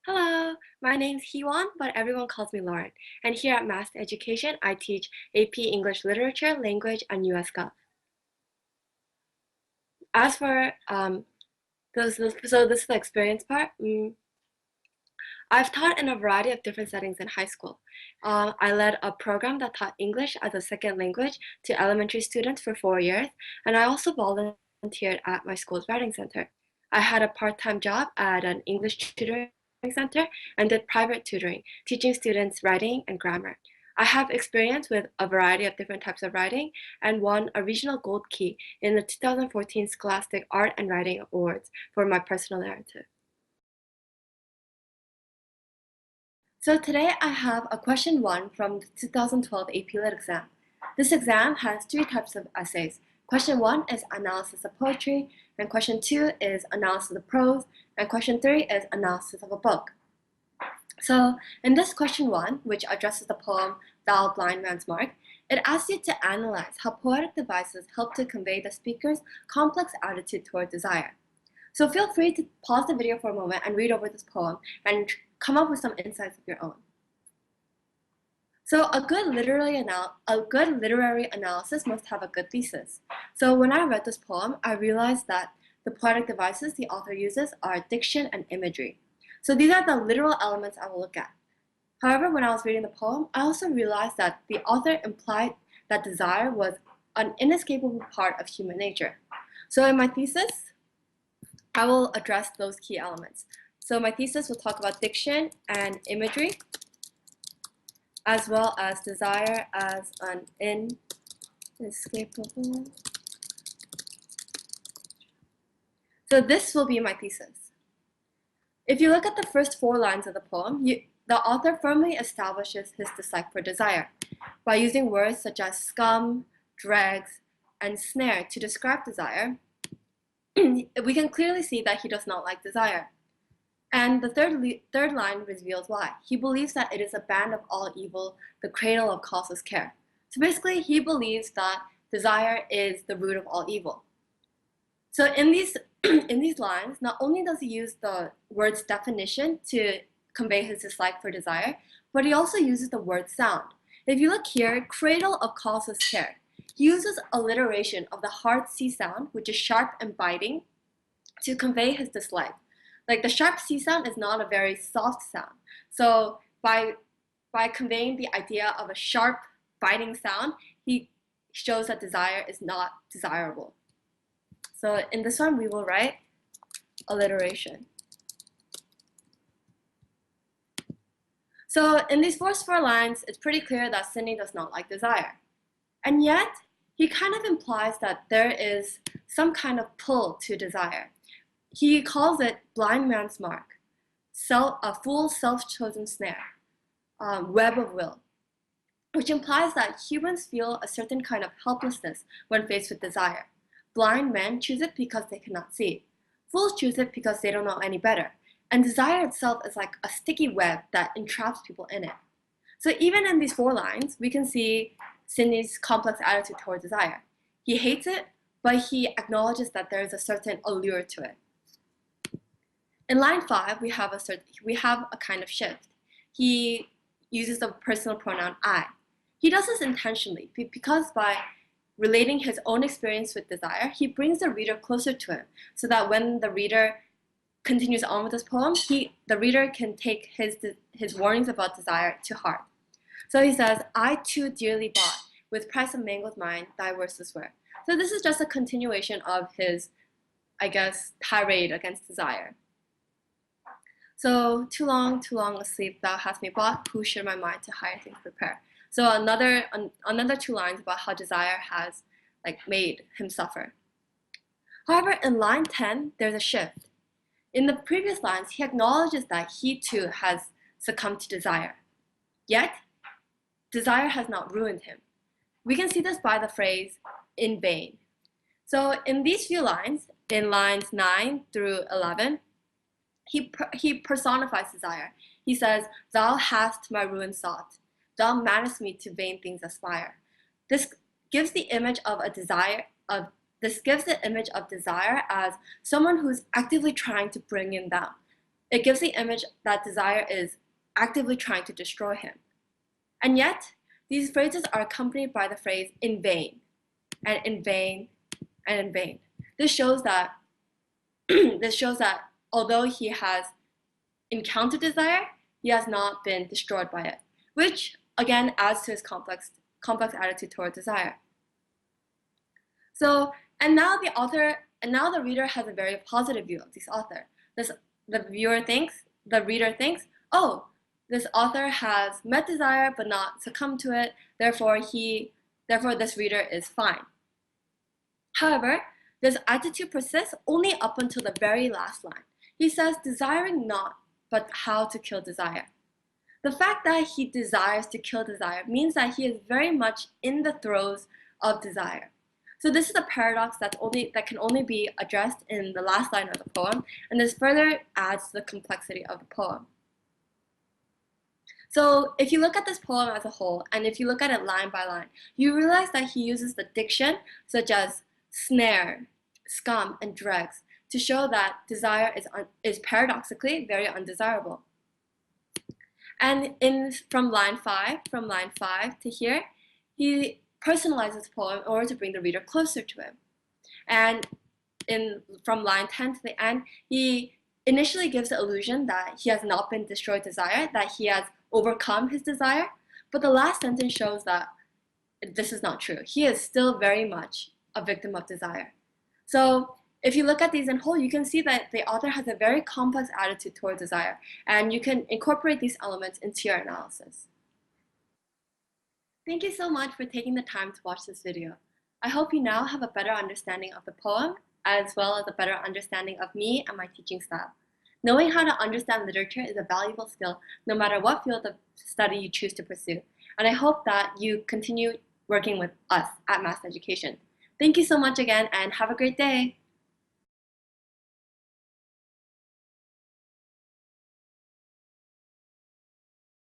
Hello, my name's Hiwan, but everyone calls me Lauren. And here at MAST Education, I teach AP English Literature, Language, and US Gov. As for this is the experience part. I've taught in a variety of different settings in high school. I led a program that taught English as a second language to elementary students for 4 years, and I also volunteered at my school's writing center. I had a part-time job at an English tutoring center and did private tutoring, teaching students writing and grammar. I have experience with a variety of different types of writing and won a regional gold key in the 2014 Scholastic Art and Writing Awards for my personal narrative. So today I have a question 1 from the 2012 AP Lit exam. This exam has 3 types of essays. Question 1 is analysis of poetry, and question 2 is analysis of prose, and question 3 is analysis of a book. So in this question 1, which addresses the poem Thou Blind Man's Mark, it asks you to analyze how poetic devices help to convey the speaker's complex attitude toward desire. So feel free to pause the video for a moment and read over this poem and come up with some insights of your own. So a good literary analysis must have a good thesis. So when I read this poem, I realized that the poetic devices the author uses are diction and imagery. So these are the literal elements I will look at. However, when I was reading the poem, I also realized that the author implied that desire was an inescapable part of human nature. So in my thesis, I will address those key elements. So my thesis will talk about diction and imagery, as well as desire as an inescapable. So this will be my thesis. If you look at the first 4 lines of the poem, the author firmly establishes his dislike for desire by using words such as scum, dregs, and snare to describe desire. We can clearly see that he does not like desire. And the third line reveals why. He believes that it is a band of all evil, the cradle of causeless care. So basically, he believes that desire is the root of all evil. So in these lines, not only does he use the word's definition to convey his dislike for desire, but he also uses the word sound. If you look here, cradle of causeless care. He uses alliteration of the hard C sound, which is sharp and biting, to convey his dislike. Like the sharp C sound is not a very soft sound. So by conveying the idea of a sharp, biting sound, he shows that desire is not desirable. So in this one, we will write alliteration. So in these first 4 lines, it's pretty clear that Sidney does not like desire. And yet, he kind of implies that there is some kind of pull to desire. He calls it blind man's mark, a full self-chosen snare, web of will, which implies that humans feel a certain kind of helplessness when faced with desire. Blind men choose it because they cannot see. Fools choose it because they don't know any better. And desire itself is like a sticky web that entraps people in it. So even in these 4 lines, we can see Sidney's complex attitude toward desire. He hates it, but he acknowledges that there is a certain allure to it. In line 5, we have a kind of shift. He uses the personal pronoun I. He does this intentionally because by relating his own experience with desire, he brings the reader closer to him so that when the reader continues on with this poem, the reader can take his warnings about desire to heart. So he says, I too dearly bought, with price of mangled mind, thy worstest were. So this is just a continuation of his, I guess, tirade against desire. So too long asleep, thou hast me bought, who should my mind to higher things prepare. So another 2 lines about how desire has made him suffer. However, in line 10, there's a shift. In the previous lines, he acknowledges that he too has succumbed to desire. Yet, desire has not ruined him. We can see this by the phrase, in vain. So in these few lines, in lines 9 through 11, he personifies desire. He says, thou hast my ruin sought. Thou madest me to vain things aspire. This gives the image of desire as someone who's actively trying to bring him down. It gives the image that desire is actively trying to destroy him. And yet, these phrases are accompanied by the phrase in vain, and in vain, and in vain. This shows that although he has encountered desire, he has not been destroyed by it, which again adds to his complex attitude toward desire. So, and now the reader has a very positive view of this author. The reader thinks, oh, this author has met desire but not succumbed to it, therefore this reader is fine. However, this attitude persists only up until the very last line. He says, desiring not, but how to kill desire. The fact that he desires to kill desire means that he is very much in the throes of desire. So this is a paradox that can only be addressed in the last line of the poem, and this further adds to the complexity of the poem. So if you look at this poem as a whole, and if you look at it line by line, you realize that he uses the diction, such as snare, scum, and dregs, to show that desire is paradoxically very undesirable. And from line 5 to here, he personalizes the poem in order to bring the reader closer to him. And from line 10 to the end, he initially gives the illusion that he has not been destroyed desire, that he has overcome his desire, but the last sentence shows that this is not true. He is still very much a victim of desire. So if you look at these in whole, you can see that the author has a very complex attitude toward desire, and you can incorporate these elements into your analysis. Thank you so much for taking the time to watch this video. I hope you now have a better understanding of the poem, as well as a better understanding of me and my teaching style. Knowing how to understand literature is a valuable skill, no matter what field of study you choose to pursue. And I hope that you continue working with us at MAST Education. Thank you so much again, and have a great day.